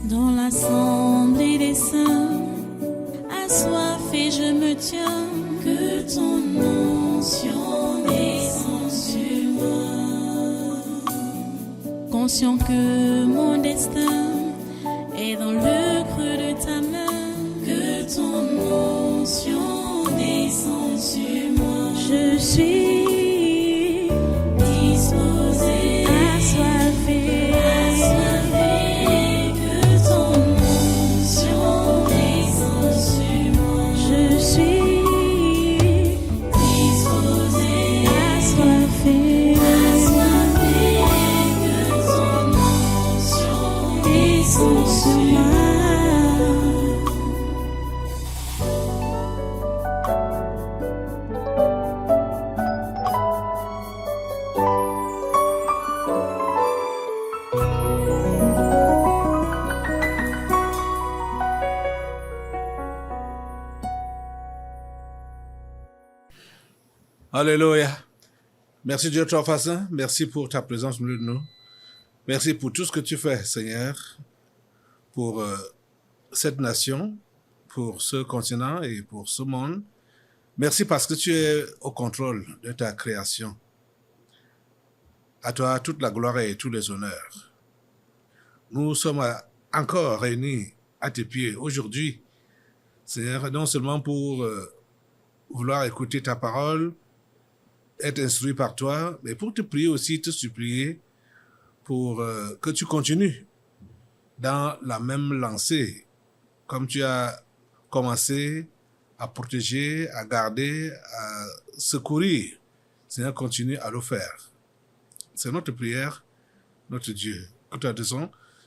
Dans l'assemblée des saints, assoiffé je me tiens, que ton onction descende sur moi. Conscient que mon destin est dans le creux de ta main, que ton onction descende sur moi. Je suis disposé, assoiffé, que ton onction descende sur moi. Je suis disposé, assoiffé, que ton onction descende sur moi. Alléluia. Merci Dieu Trois Façons. Merci pour ta présence au milieu de nous. Merci pour tout ce que tu fais, Seigneur, pour cette nation, pour ce continent et pour ce monde. Merci parce que tu es au contrôle de ta création. À toi toute la gloire et tous les honneurs. Nous sommes encore réunis à tes pieds aujourd'hui, Seigneur, non seulement pour vouloir écouter ta parole, être instruit par toi, mais pour te prier aussi, te supplier pour que tu continues dans la même lancée, comme tu as commencé à protéger, à garder, à secourir. Seigneur, continue à le faire. C'est notre prière, notre Dieu.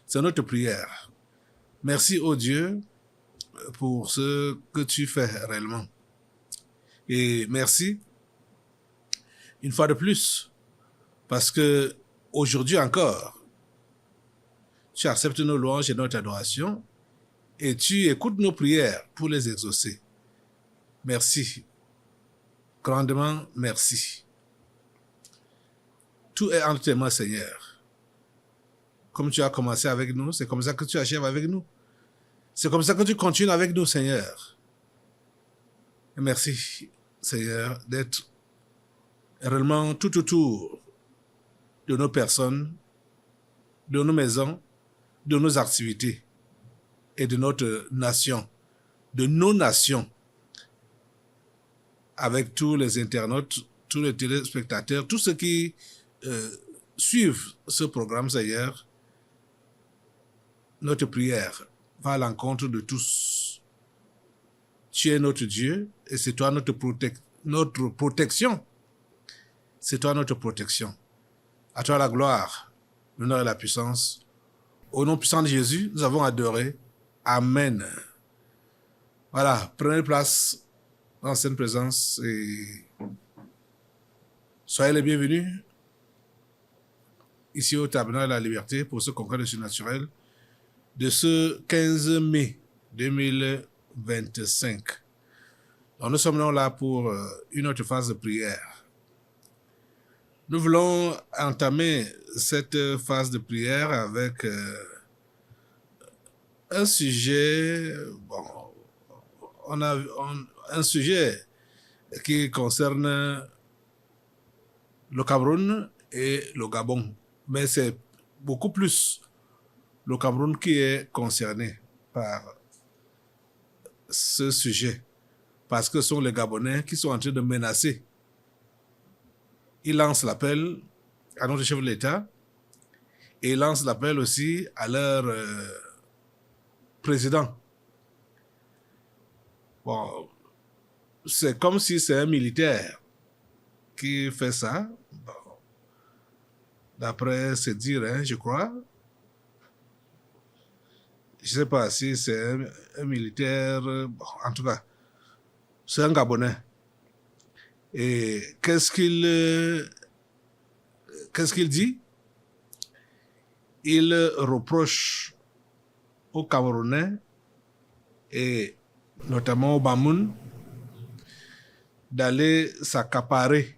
C'est notre prière. Merci, ô Dieu, pour ce que tu fais réellement. Et merci une fois de plus, parce que aujourd'hui encore, tu acceptes nos louanges et notre adoration et tu écoutes nos prières pour les exaucer. Merci. Grandement merci. Tout est entre tes mains, Seigneur. Comme tu as commencé avec nous, c'est comme ça que tu achèves avec nous. C'est comme ça que tu continues avec nous, Seigneur. Et merci, Seigneur, d'être réellement tout autour de nos personnes, de nos maisons, de nos activités et de notre nation, de nos nations, avec tous les internautes, tous les téléspectateurs, tous ceux qui suivent ce programme, Seigneur. Notre prière va à l'encontre de tous. Tu es notre Dieu et c'est toi notre protection. C'est toi notre protection. À toi la gloire, l'honneur et la puissance. Au nom puissant de Jésus, nous avons adoré. Amen. Voilà, prenez place dans cette présence et soyez les bienvenus ici au Tabernacle de la Liberté pour ce congrès de surnaturel de ce 15 mai 2025. Donc nous sommes là pour une autre phase de prière. Nous voulons entamer cette phase de prière avec un sujet, un sujet qui concerne le Cameroun et le Gabon. Mais c'est beaucoup plus le Cameroun qui est concerné par ce sujet. Parce que ce sont les Gabonais qui sont en train de menacer. Ils lancent l'appel à notre chef de l'État et ils lancent l'appel aussi à leur président. Bon, c'est comme si c'est un militaire qui fait ça. Bon, d'après se dire, je crois. Je ne sais pas si c'est un militaire. Bon, en tout cas, c'est un Gabonais. Et qu'est-ce qu'il dit? Il reproche aux Camerounais et notamment au Bamoun d'aller s'accaparer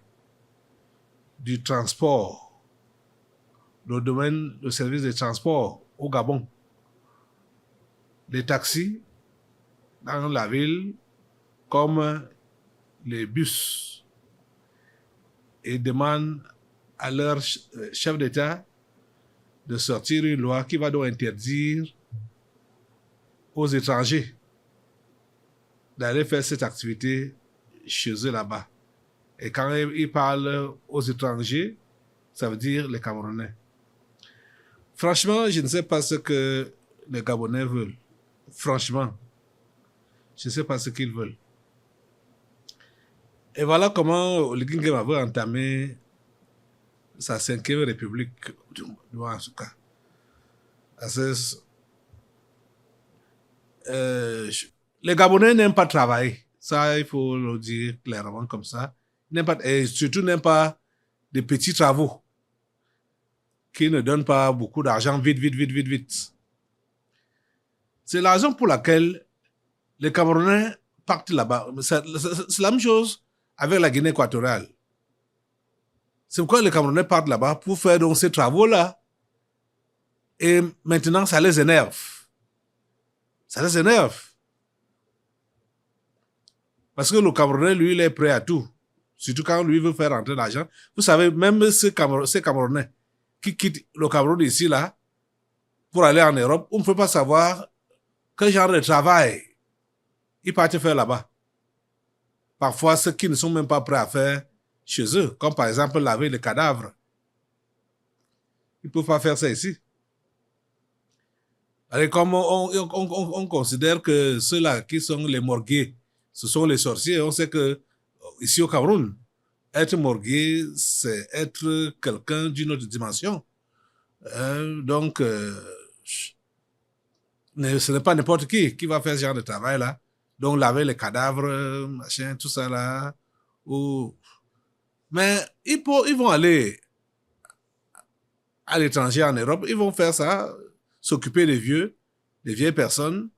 du transport, le domaine de service de transport au Gabon. les taxis dans la ville comme les bus et demandent à leur chef d'État de sortir une loi qui va donc interdire aux étrangers d'aller faire cette activité chez eux là-bas. Et quand ils parlent aux étrangers, ça veut dire les Camerounais. Franchement, je ne sais pas ce que les Gabonais veulent. Franchement, je ne sais pas ce qu'ils veulent. Et voilà comment Oligui Nguema veut entamer sa 5e république, en tout cas. Les Gabonais n'aiment pas travailler. Ça, il faut le dire clairement comme ça. Et surtout n'aiment pas des petits travaux qui ne donnent pas beaucoup d'argent vite. C'est la raison pour laquelle les Camerounais partent là-bas. C'est la même chose avec la Guinée équatoriale. C'est pourquoi les Camerounais partent là-bas pour faire donc ces travaux-là. Et maintenant, ça les énerve. Ça les énerve. Parce que le Camerounais, lui, il est prêt à tout. Surtout quand lui veut faire rentrer l'argent. Vous savez, même ces Camerounais qui quittent le Cameroun ici, là, pour aller en Europe, on ne peut pas savoir quel genre de travail ils partent faire là-bas. Parfois, ceux qui ne sont même pas prêts à faire chez eux, comme par exemple laver les cadavres. Ils ne peuvent pas faire ça ici. Et comme on considère que ceux-là qui sont les morgués, ce sont les sorciers, on sait que ici au Cameroun, être morgué, c'est être quelqu'un d'une autre dimension. Donc, ce n'est pas n'importe qui va faire ce genre de travail-là. Donc, laver les cadavres, machin, tout ça là. Mais ils vont aller à l'étranger, en Europe, ils vont faire ça, s'occuper des vieilles personnes,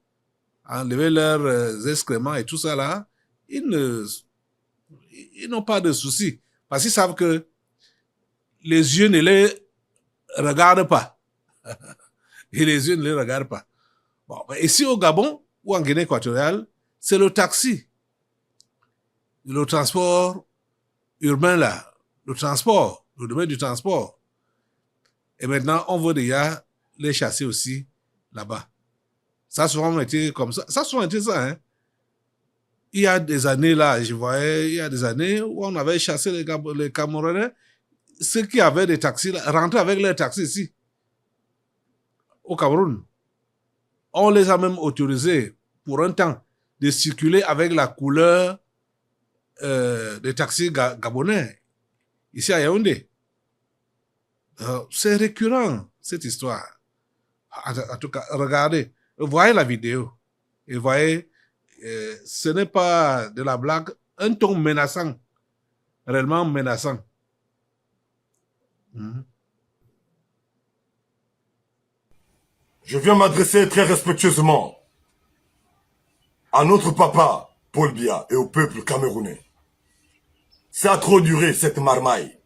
enlever leurs excréments et tout ça là. Ils n'ont pas de soucis. Parce qu'ils savent que les yeux ne les regardent pas. Et les yeux ne les regardent pas. Bon, ici au Gabon ou en Guinée équatoriale, c'est le taxi. Le transport urbain là. Le domaine du transport. Et maintenant, on veut déjà les chasser aussi là-bas. Ça a souvent été comme ça. Ça a souvent été ça, hein. Il y a des années là, il y a des années où on avait chassé les Camerounais, ceux qui avaient des taxis, là, rentraient avec leurs taxis ici, au Cameroun. On les a même autorisés pour un temps de circuler avec la couleur des taxis gabonais, ici à Yaoundé. C'est récurrent, cette histoire. En tout cas, regardez, voyez la vidéo et voyez, ce n'est pas de la blague, un ton menaçant, réellement menaçant. Je viens m'adresser très respectueusement à notre papa, Paul Biya, et au peuple camerounais. Ça a trop duré, cette marmaille,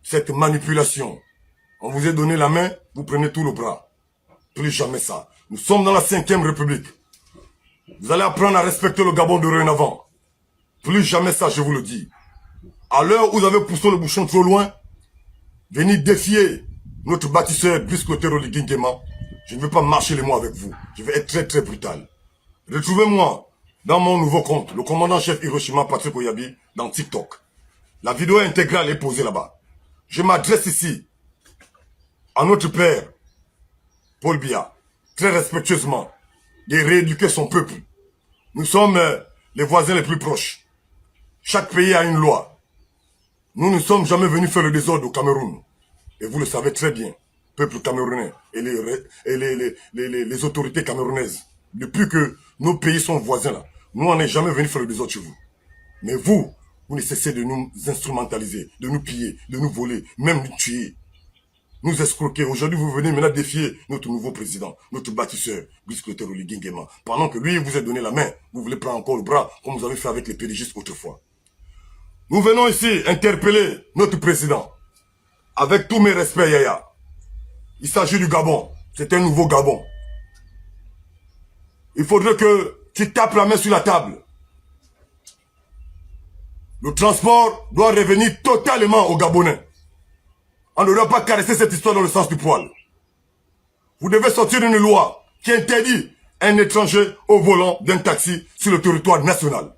cette manipulation. On vous a donné la main, vous prenez tout le bras. Plus jamais ça. Nous sommes dans la 5e République. Vous allez apprendre à respecter le Gabon de dorénavant. Plus jamais ça, je vous le dis. À l'heure où vous avez poussé le bouchon trop loin, venez défier notre bâtisseur Brice Clotaire Oligui Nguema. Je ne veux pas marcher les mots avec vous. Je vais être très très brutal. Retrouvez-moi dans mon nouveau compte, le commandant-chef Hiroshima Patrick Oyabi, dans TikTok. La vidéo intégrale est posée là-bas. Je m'adresse ici à notre père, Paul Biya, très respectueusement, de rééduquer son peuple. Nous sommes les voisins les plus proches. Chaque pays a une loi. Nous ne sommes jamais venus faire le désordre au Cameroun. Et vous le savez très bien, peuple camerounais et les autorités camerounaises. Depuis que nos pays sont voisins là, nous on n'est jamais venus faire le désordre chez vous. Mais vous ne cessez de nous instrumentaliser, de nous piller, de nous voler, même nous tuer. Nous escroquer. Aujourd'hui, vous venez maintenant défier notre nouveau président, notre bâtisseur, Brice Clotaire Oligui Nguema. Pendant que lui, vous a donné la main, vous voulez prendre encore le bras, comme vous avez fait avec les pédigistes autrefois. Nous venons ici interpeller notre président. Avec tous mes respects, Yaya. Il s'agit du Gabon. C'est un nouveau Gabon. il faudrait que tu tapes la main sur la table. Le transport doit revenir totalement aux Gabonais. On ne doit pas caresser cette histoire dans le sens du poil. Vous devez sortir une loi qui interdit un étranger au volant d'un taxi sur le territoire national.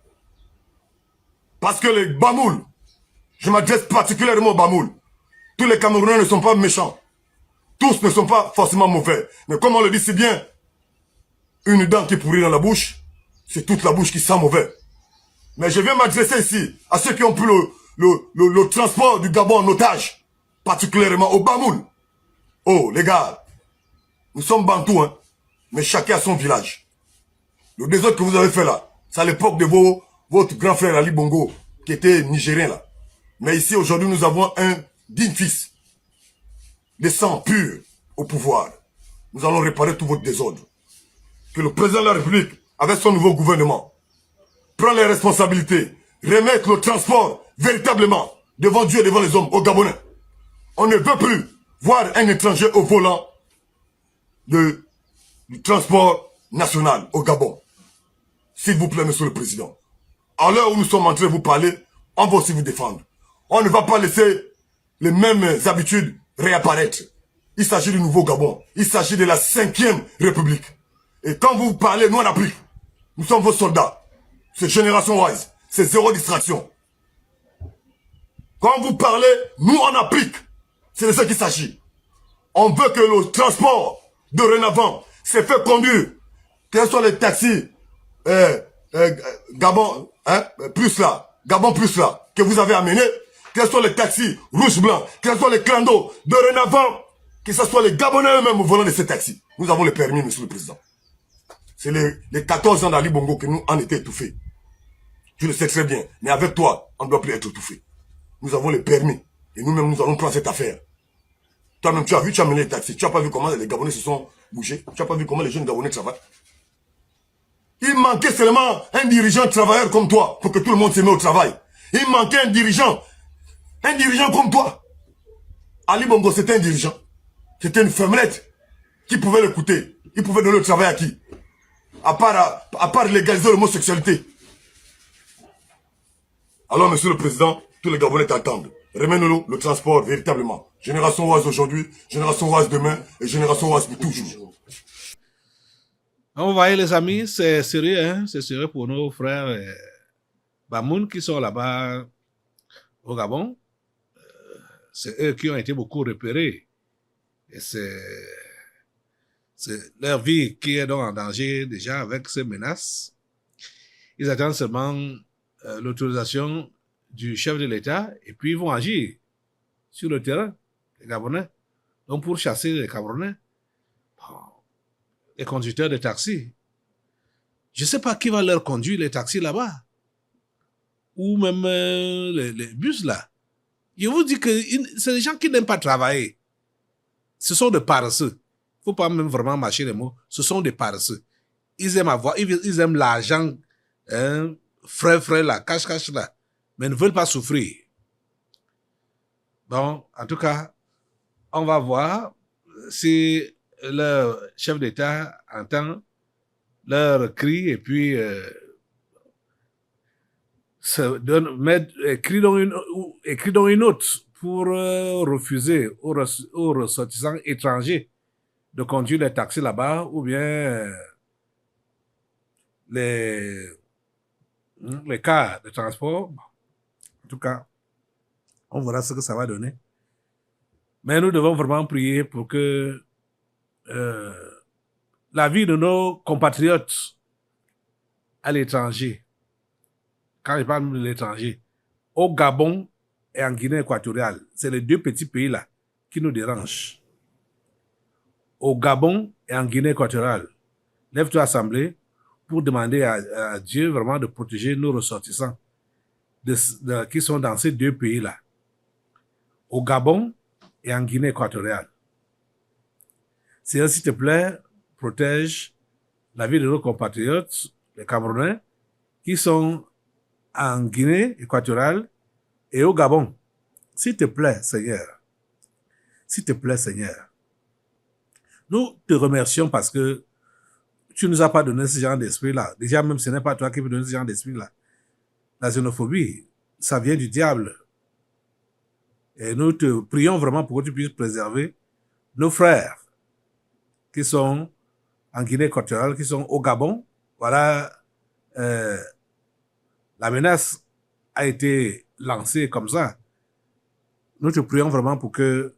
Parce que les Bamouls, je m'adresse particulièrement aux Bamouls, tous les Camerounais ne sont pas méchants. Tous ne sont pas forcément mauvais. Mais comme on le dit si bien, une dent qui pourrit dans la bouche, c'est toute la bouche qui sent mauvais. Mais je viens m'adresser ici à ceux qui ont pris le transport du Gabon en otage, particulièrement aux Bamouls. Oh, les gars, nous sommes bantous, hein, mais chacun a son village. Le désordre que vous avez fait là, c'est à l'époque de votre grand frère Ali Bongo, qui était nigérien là. Mais ici, aujourd'hui, nous avons un digne fils, de sang pur au pouvoir. Nous allons réparer tout votre désordre. Que le président de la République, avec son nouveau gouvernement, prend les responsabilités, remettre le transport véritablement devant Dieu et devant les hommes aux Gabonais. On ne veut plus voir un étranger au volant du transport national au Gabon. S'il vous plaît, monsieur le président. À l'heure où nous sommes en train de vous parler, on va aussi vous défendre. On ne va pas laisser les mêmes habitudes réapparaître. Il s'agit du nouveau Gabon. Il s'agit de la 5e République. Et quand vous parlez, nous on applique. Nous sommes vos soldats. C'est Génération Wise. C'est zéro distraction. Quand vous parlez, nous on applique. C'est de ça qu'il s'agit. On veut que le transport, dorénavant, se fait conduire. Quels sont les taxis Gabon, plus là, Gabon plus là, que vous avez amené. Quels sont les taxis rouge-blanc. Quels sont les clandos. Dorénavant, que ce soit les Gabonais eux-mêmes au volant de ces taxis. Nous avons le permis, monsieur le président. C'est les 14 ans d'Ali Bongo que nous en étions étouffés. Tu le sais très bien. Mais avec toi, on ne doit plus être étouffé. Nous avons le permis. Et nous-mêmes, nous allons prendre cette affaire. Toi-même, tu as vu, tu as mené les taxis. Tu n'as pas vu comment les Gabonais se sont bougés. Tu n'as pas vu comment les jeunes Gabonais travaillent. Il manquait seulement un dirigeant travailleur comme toi pour que tout le monde se mette au travail. Il manquait un dirigeant comme toi. Ali Bongo, c'était un dirigeant. C'était une femmelette qui pouvait l'écouter. Il pouvait donner le travail à qui? À part légaliser l'homosexualité. Alors, monsieur le président, tous les Gabonais t'attendent. Remets-nous le transport véritablement. Génération Oise aujourd'hui, Génération Oise demain et Génération Oise pour toujours. Vous voyez les amis, c'est sérieux, hein? C'est sérieux pour nos frères Bamoun qui sont là-bas au Gabon. C'est eux qui ont été beaucoup repérés. Et c'est leur vie qui est donc en danger déjà avec ces menaces. Ils attendent seulement l'autorisation du chef de l'État et puis ils vont agir sur le terrain, les Gabonais. Donc pour chasser les Camerounais, les conducteurs de taxi, je ne sais pas qui va leur conduire les taxis là-bas, ou même les bus là. Je vous dis que c'est des gens qui n'aiment pas travailler. Ce sont des paresseux. Il ne faut pas même vraiment mâcher les mots. Ce sont des paresseux. Ils aiment avoir, ils aiment l'argent, hein, frais là, cash là, mais ne veulent pas souffrir. Bon, en tout cas, on va voir si le chef d'État entend leur cri et puis écrit dans une note pour refuser aux ressortissants étrangers de conduire les taxis là-bas ou bien les cars de transport. En tout cas, on verra ce que ça va donner. Mais nous devons vraiment prier pour que la vie de nos compatriotes à l'étranger, quand je parle de l'étranger, au Gabon et en Guinée équatoriale, c'est les deux petits pays-là qui nous dérangent. Au Gabon et en Guinée équatoriale, lève-toi assemblée pour demander à Dieu vraiment de protéger nos ressortissants qui sont dans ces deux pays-là, au Gabon et en Guinée équatoriale. Seigneur, s'il te plaît, protège la vie de nos compatriotes, les Camerounais, qui sont en Guinée équatoriale et au Gabon. S'il te plaît, Seigneur. S'il te plaît, Seigneur. Nous te remercions parce que tu nous as pas donné ce genre d'esprit-là. Déjà, même ce n'est pas toi qui peux donner ce genre d'esprit-là. La xénophobie, ça vient du diable. Et nous te prions vraiment pour que tu puisses préserver nos frères qui sont en Guinée équatoriale, qui sont au Gabon. Voilà, la menace a été lancée comme ça. Nous te prions vraiment pour que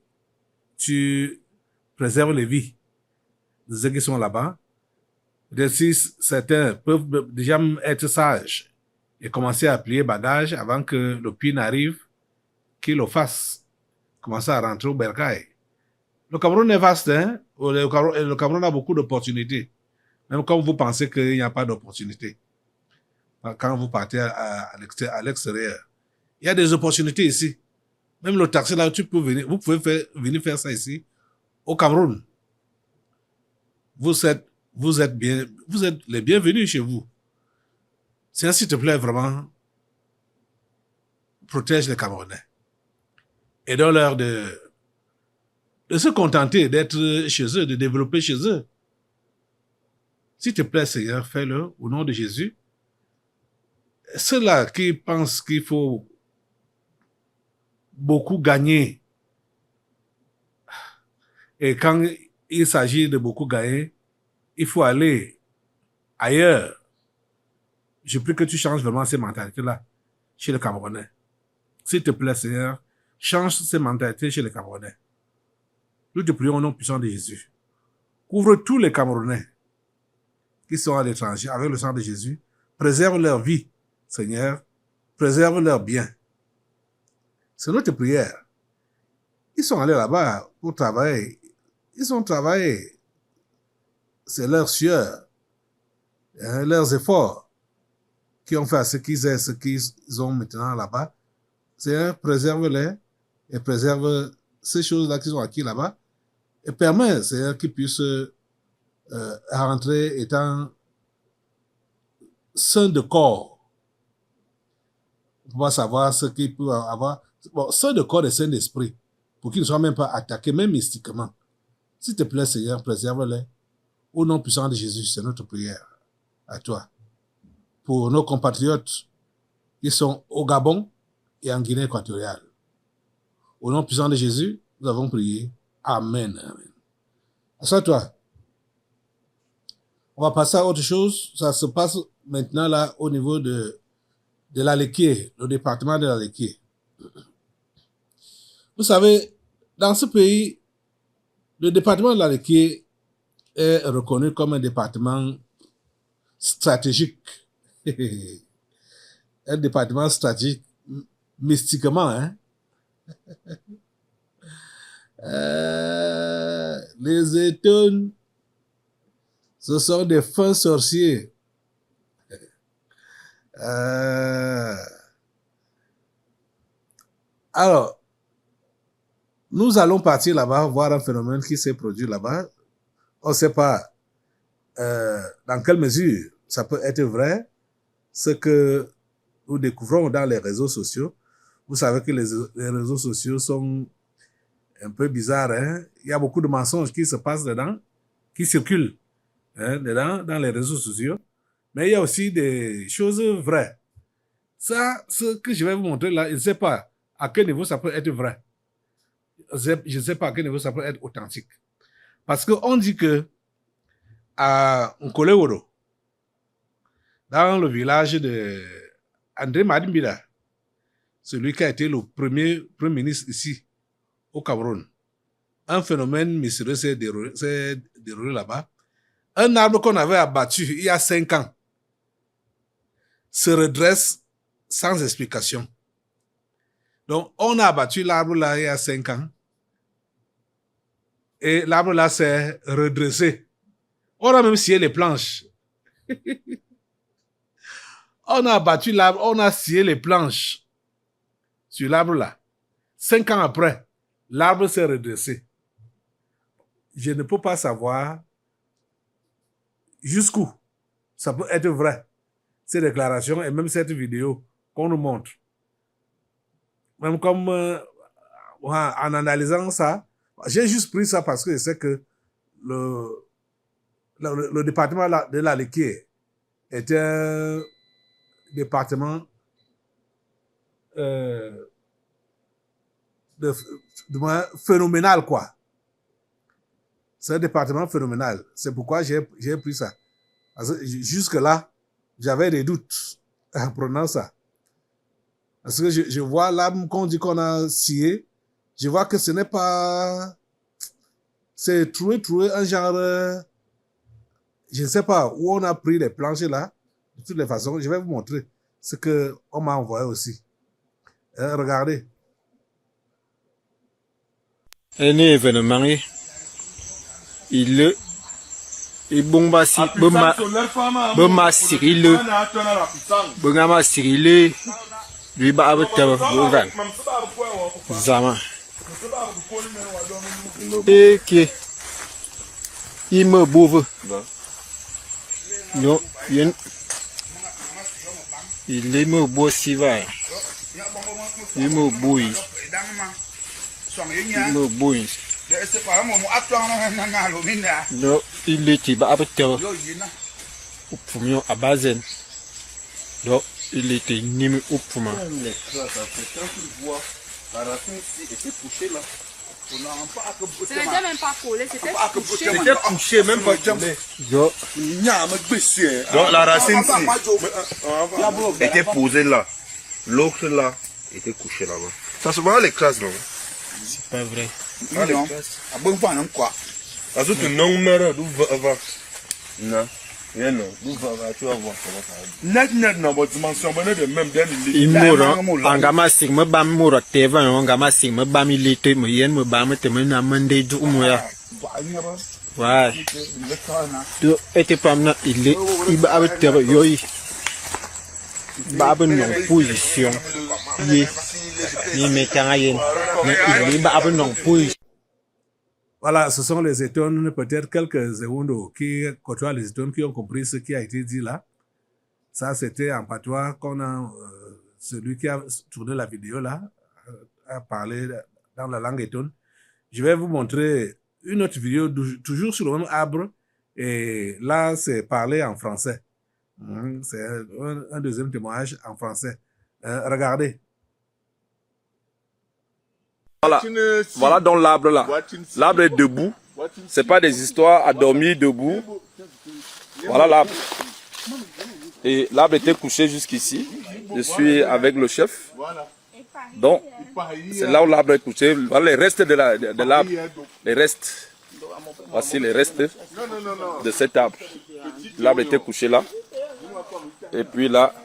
tu préserves les vies de ceux qui sont là-bas. Peut-être si certains peuvent déjà être sages et commencer à plier bagage avant que le pire n'arrive, qu'ils le fassent. Commencer à rentrer au bercail. Le Cameroun est vaste, hein? Le Cameroun a beaucoup d'opportunités. Même quand vous pensez qu'il n'y a pas d'opportunités. Quand vous partez à l'extérieur. Il y a des opportunités ici. Même le taxi là, vous pouvez venir faire ça ici, au Cameroun. Vous êtes les bienvenus chez vous. S'il te plaît, vraiment, protège les Camerounais. Et donne-leur de se contenter d'être chez eux, de développer chez eux. S'il te plaît, Seigneur, fais-le au nom de Jésus. Ceux-là qui pensent qu'il faut beaucoup gagner, et quand il s'agit de beaucoup gagner, il faut aller ailleurs. Je prie que tu changes vraiment ces mentalités-là chez les Camerounais. S'il te plaît, Seigneur, change ces mentalités chez les Camerounais. Nous te prions au nom puissant de Jésus. Couvre tous les Camerounais qui sont à l'étranger avec le sang de Jésus. Préserve leur vie, Seigneur. Préserve leurs biens. C'est notre prière. Ils sont allés là-bas pour travailler. Ils ont travaillé. C'est leur sueur, leurs efforts qui ont fait à ce qu'ils aient ce qu'ils ont maintenant là-bas. Seigneur, préserve-les et préserve ces choses-là qu'ils ont acquis là-bas et permet, Seigneur, qu'ils puissent rentrer étant sains de corps pour pouvoir savoir ce qu'ils peuvent avoir. Bon, sains de corps et sains d'esprit pour qu'ils ne soient même pas attaqués, même mystiquement. S'il te plaît, Seigneur, préserve-les. Au nom puissant de Jésus, c'est notre prière à toi. Pour nos compatriotes qui sont au Gabon et en Guinée équatoriale. Au nom puissant de Jésus, nous avons prié. Amen. Amen. Assois-toi. On va passer à autre chose. Ça se passe maintenant là au niveau de l'Alequier, le département de l'Alequier. Vous savez, dans ce pays, le département de l'Alequier est reconnu comme un département stratégique. Un département stratégique, mystiquement, hein. Les Étones, ce sont des fins sorciers. Alors, nous allons partir là-bas, voir un phénomène qui s'est produit là-bas. On ne sait pas dans quelle mesure ça peut être vrai, ce que nous découvrons dans les réseaux sociaux. Vous savez que les réseaux sociaux sont un peu bizarres. Hein? Il y a beaucoup de mensonges qui se passent dedans, qui circulent dedans, dans les réseaux sociaux. Mais il y a aussi des choses vraies. Ça, ce que je vais vous montrer là, je ne sais pas à quel niveau ça peut être vrai. Je ne sais pas à quel niveau ça peut être authentique. Parce qu'on dit que à Nkoleworo, dans le village de André Madimbila, celui qui a été le premier ministre ici, au Cameroun, un phénomène mystérieux s'est déroulé là-bas. Un arbre qu'on avait abattu il y a 5 ans se redresse sans explication. Donc, on a abattu l'arbre là il y a 5 ans et l'arbre là s'est redressé. On a même scié les planches. On a abattu l'arbre, on a scié les planches sur l'arbre là. 5 ans après, l'arbre s'est redressé. Je ne peux pas savoir jusqu'où ça peut être vrai, ces déclarations et même cette vidéo qu'on nous montre. Même comme en analysant ça, j'ai juste pris ça parce que je sais que le département de la Liquier était un département de moins phénoménal, quoi. C'est un département phénoménal. C'est pourquoi j'ai pris ça. Parce que jusque-là, j'avais des doutes en prenant ça. Parce que je vois l'âme qu'on dit qu'on a scié, je vois que ce n'est pas... C'est trouver un genre... je ne sais pas où on a pris les planches là. De toutes les façons, je vais vous montrer ce qu'on m'a envoyé aussi. Regardez. Un événement, il bomba si bomba Cyril bongama Cyril lui ba abata bogan zama que il me bouve non il est me beau si va il me bouille il me bouille non il était ba abata pour mieux à bazen donc il était nimi au poumon. La racine ici était couchée là. Ce n'était même pas collé, c'était couché. C'était couché, même pas collé. Donc la racine ici était posée là. L'autre là était couché là-bas. Ça se voit l'écrase, non? C'est pas vrai. Non. Parce que non, mais d'où va? Non. Non, d'où va? Tu vas voir comment ça va. Net, non, votre dimension, bonne de même bien. Il mourra. Angama sig me bam mourra teva, angama sig me bam il était me yen me bam te me na mende du moya. Ouais. Tu étais pas maintenant il va avec teva yoyi. Bab non position. Il mettant à yen. Mais il va avec non position. Voilà, ce sont les étones, peut-être quelques secondes qui côtoient les étones qui ont compris ce qui a été dit là. Ça, c'était en patois qu'on a, celui qui a tourné la vidéo là, a parlé dans la langue étone. Je vais vous montrer une autre vidéo, toujours sur le même arbre, et là, c'est parlé en français. C'est un deuxième témoignage en français. Regardez. Voilà donc l'arbre là. L'arbre est debout. C'est pas des histoires à dormir debout. Voilà l'arbre. Et l'arbre était couché jusqu'ici. Je suis avec le chef. Donc, c'est là où l'arbre est couché. Voilà les restes de l'arbre. Les restes. Voici les restes de cet arbre. L'arbre était couché là. Et puis là,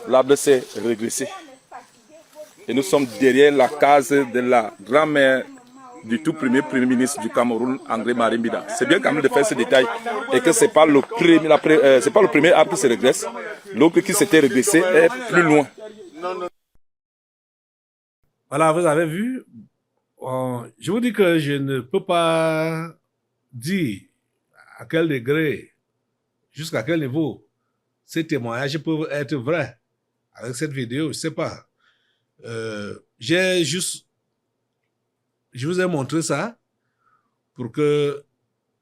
l'arbre s'est régressé. Et nous sommes derrière la case de la grand-mère du tout premier ministre du Cameroun, André Marie Mbida. C'est bien quand même de faire ce détail et que c'est pas le premier arbre qui se régresse. L'autre qui s'était régressé est plus loin. Voilà, vous avez vu. Je vous dis que je ne peux pas dire à quel degré, jusqu'à quel niveau ces témoignages peuvent être vrais. Avec cette vidéo, je ne sais pas. Je vous ai montré ça pour que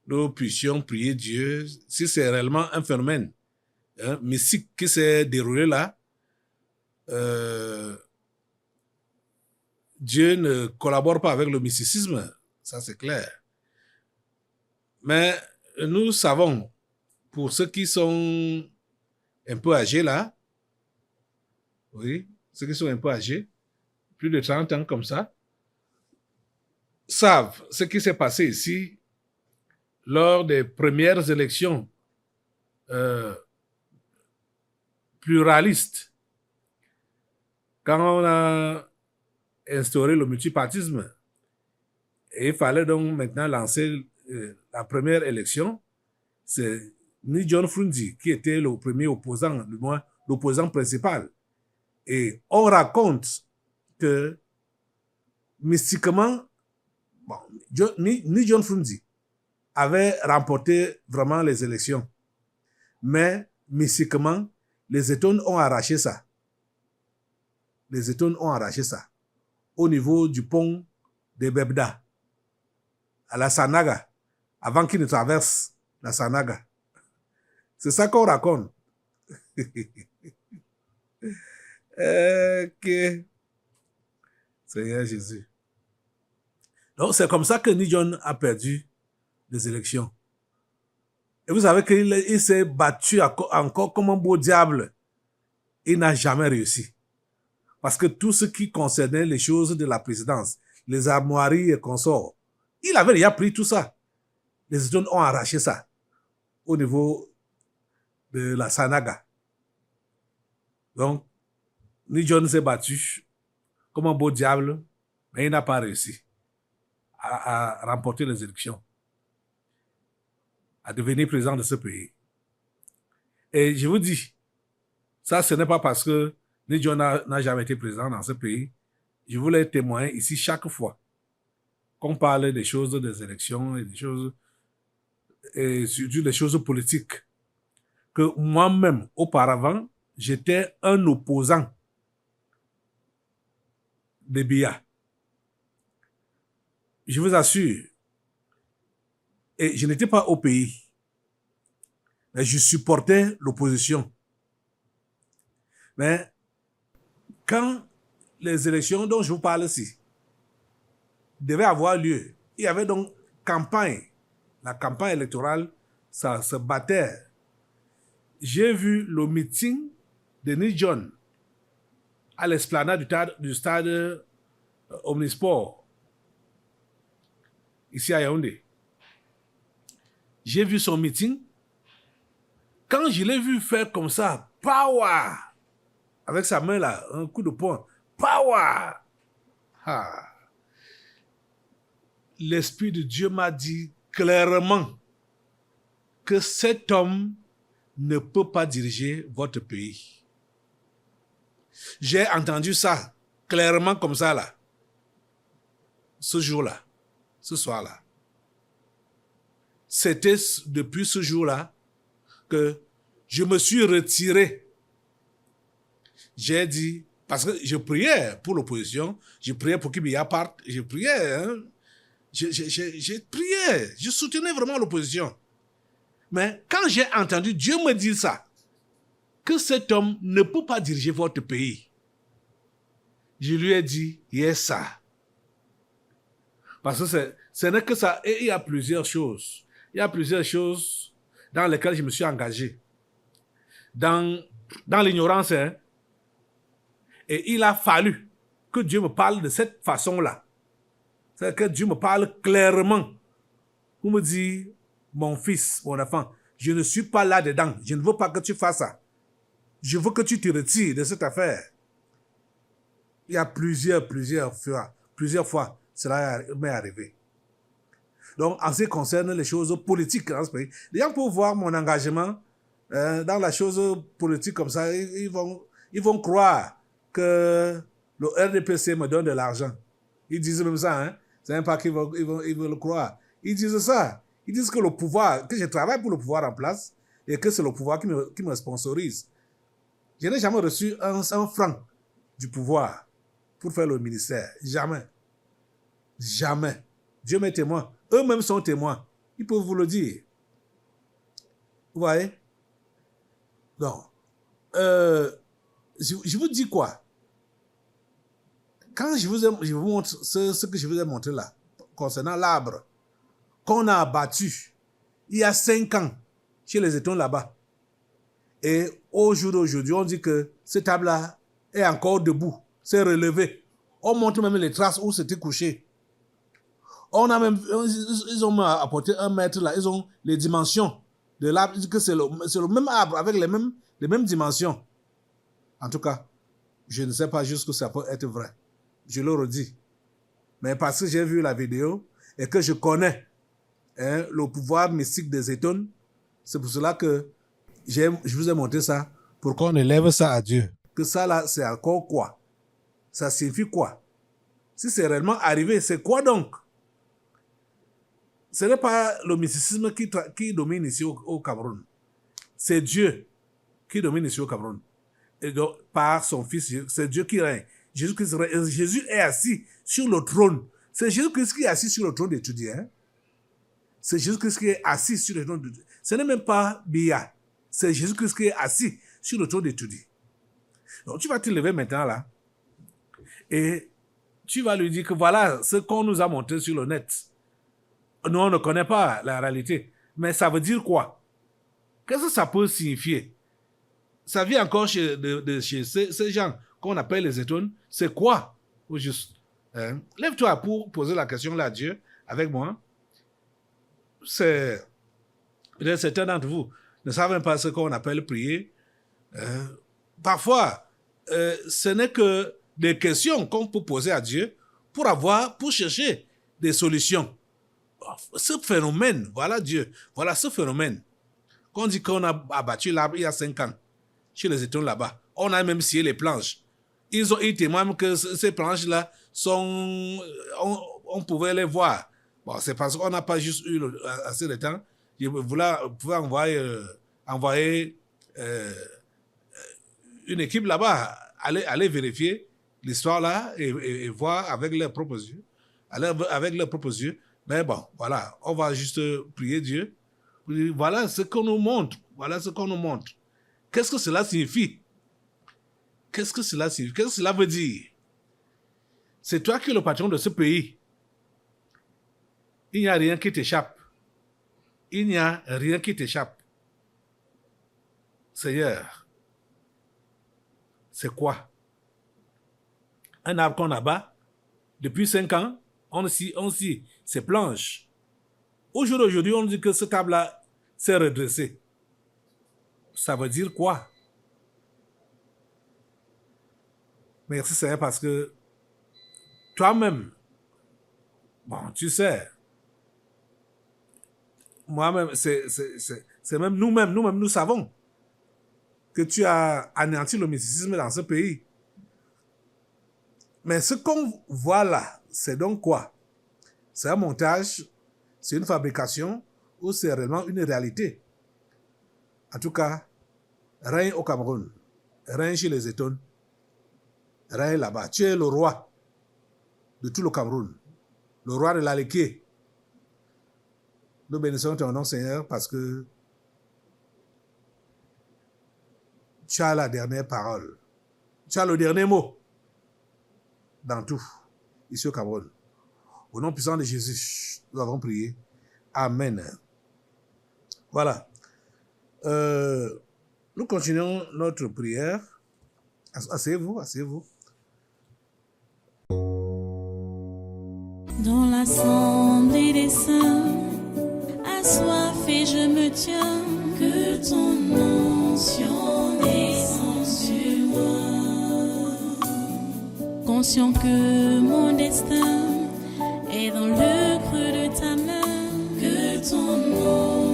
nous puissions prier Dieu. Si c'est réellement un phénomène mystique qui s'est déroulé là, Dieu ne collabore pas avec le mysticisme, ça c'est clair. Mais nous savons, pour ceux qui sont un peu âgés là, oui, ceux qui sont un peu âgés, plus de 30 ans comme ça, savent ce qui s'est passé ici lors des premières élections pluralistes. Quand on a instauré le multipartisme, et il fallait donc maintenant lancer la première élection, c'est ni John Frundi qui était le premier opposant, du moins l'opposant principal. Et on raconte que mystiquement, bon, ni John Frundi avait remporté vraiment les élections. Mais mystiquement, les étones ont arraché ça. Les étones ont arraché ça. Au niveau du pont de Bebda, à la Sanaga, avant qu'il ne traverse la Sanaga. C'est ça qu'on raconte. Ok. Seigneur Jésus. Donc, c'est comme ça que Nijon a perdu les élections. Et vous savez qu'il s'est battu encore comme un beau diable. Il n'a jamais réussi. Parce que tout ce qui concernait les choses de la présidence, les armoiries et consorts, il avait déjà pris tout ça. Les États ont arraché ça au niveau de la Sanaga. Donc, Nijon s'est battu comme un beau diable, mais il n'a pas réussi à remporter les élections, à devenir président de ce pays. Et je vous dis, ça, ce n'est pas parce que Nijon n'a jamais été président dans ce pays. Je voulais témoigner ici chaque fois qu'on parle des choses des élections et des choses, et surtout des choses politiques, que moi-même, auparavant, j'étais un opposant de Biya. Je vous assure, et je n'étais pas au pays, mais je supportais l'opposition. Mais quand les élections dont je vous parle ici devaient avoir lieu, il y avait donc campagne. La campagne électorale, ça se battait. J'ai vu le meeting de Nijon à l'esplanade du stade Omnisport, ici à Yaoundé. J'ai vu son meeting. Quand je l'ai vu faire comme ça, power, avec sa main là, un coup de poing, power. Ah. L'Esprit de Dieu m'a dit clairement que cet homme ne peut pas diriger votre pays. J'ai entendu ça clairement comme ça là, ce jour-là, ce soir-là. C'était depuis ce jour-là que je me suis retiré. J'ai dit, parce que je priais pour l'opposition, je priais pour qu'il Biya parte, je priais, hein, je priais, je soutenais vraiment l'opposition. Mais quand j'ai entendu Dieu me dire ça, que cet homme ne peut pas diriger votre pays, je lui ai dit, yes, ça. Parce que ce n'est que ça, et il y a plusieurs choses. Il y a plusieurs choses dans lesquelles je me suis engagé. Dans l'ignorance, hein. Et il a fallu que Dieu me parle de cette façon-là. C'est que Dieu me parle clairement. Pour me dire, mon fils, mon enfant, je ne suis pas là-dedans. Je ne veux pas que tu fasses ça. Je veux que tu te retires de cette affaire. Il y a plusieurs fois, cela m'est arrivé. Donc, en ce qui concerne les choses politiques dans ce pays, les gens peuvent voir mon engagement dans la chose politique comme ça, ils vont croire que le RDPC me donne de l'argent. Ils disent même ça, hein. C'est même pas qu'ils vont le croire. Ils disent ça. Ils disent que le pouvoir, que je travaille pour le pouvoir en place et que c'est le pouvoir qui me sponsorise. Je n'ai jamais reçu un franc du pouvoir pour faire le ministère. Jamais. Jamais. Dieu m'est témoin. Eux-mêmes sont témoins. Ils peuvent vous le dire. Vous voyez? Donc, je vous dis quoi? Quand je vous montre ce que je vous ai montré là, concernant l'arbre qu'on a abattu il y a 5 ans chez les étons là-bas, et au jour d'aujourd'hui, on dit que cet arbre-là est encore debout, c'est relevé. On montre même les traces où c'était couché. Ils ont apporté 1 mètre là, ils ont les dimensions de l'arbre, que c'est le même arbre avec les mêmes dimensions. En tout cas, je ne sais pas jusqu'où ça peut être vrai. Je le redis. Mais parce que j'ai vu la vidéo et que je connais le pouvoir mystique des étones, c'est pour cela que je vous ai montré ça, pour qu'on élève ça à Dieu. Que ça là, c'est encore quoi? Ça signifie quoi? Si c'est réellement arrivé, c'est quoi donc? Ce n'est pas le mysticisme qui domine ici au Cameroun. C'est Dieu qui domine ici au Cameroun. Et donc, par son Fils, c'est Dieu qui règne. Jésus est assis sur le trône. C'est Jésus-Christ qui est assis sur le trône d'étudier. Hein? C'est Jésus-Christ qui est assis sur le trône de Dieu. Ce n'est même pas Bia. C'est Jésus-Christ qui est assis sur le trône de Dieu. Donc tu vas te lever maintenant là et tu vas lui dire que voilà ce qu'on nous a montré sur le net. Nous, on ne connaît pas la réalité. Mais ça veut dire quoi? Qu'est-ce que ça peut signifier? Ça vient encore chez ces gens qu'on appelle les étoiles. C'est quoi au juste? Lève-toi pour poser la question là à Dieu avec moi. Peut-être certains d'entre vous ne savent même pas ce qu'on appelle prier. Parfois, ce n'est que des questions qu'on peut poser à Dieu pour chercher des solutions. Ce phénomène, voilà Dieu, voilà ce phénomène. Qu'on dit qu'on a abattu l'arbre il y a 5 ans, chez les étoiles là-bas. On a même scié les planches. Ils témoignent que ces planches-là sont... On pouvait les voir. Bon, c'est parce qu'on n'a pas juste eu assez de temps. Je pouvais envoyer une équipe là-bas, aller vérifier l'histoire là et voir avec leurs propres yeux. Avec leurs propres yeux. Mais bon, voilà, on va juste prier Dieu. Voilà ce qu'on nous montre. Voilà ce qu'on nous montre. Qu'est-ce que cela signifie? Qu'est-ce que cela signifie? Qu'est-ce que cela veut dire? C'est toi qui es le patron de ce pays. Il n'y a rien qui t'échappe. Il n'y a rien qui t'échappe. Seigneur, c'est quoi? Un arbre qu'on abat depuis 5 ans, on scie ses planches. Au jour d'aujourd'hui, on dit que ce arbre-là s'est redressé. Ça veut dire quoi? Merci Seigneur parce que toi-même, bon, tu sais, moi-même, c'est même nous-mêmes, nous savons que tu as anéanti le mysticisme dans ce pays. Mais ce qu'on voit là, c'est donc quoi? C'est un montage, c'est une fabrication ou c'est réellement une réalité? En tout cas, règne au Cameroun, règne chez les Étones, règne là-bas. Tu es le roi de tout le Cameroun, le roi de l'Aleké. Nous bénissons ton nom, Seigneur, parce que tu as la dernière parole. Tu as le dernier mot dans tout, ici au Cameroun. Au nom puissant de Jésus, nous avons prié. Amen. Voilà. Nous continuons notre prière. Asseyez-vous, asseyez-vous. Dans l'assemblée des saints, assoiffé je me tiens, que ton onction descende sur moi. Conscient que mon destin est dans le creux de ta main, que ton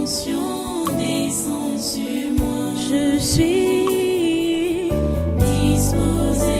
onction descende sur moi. Je suis disposé.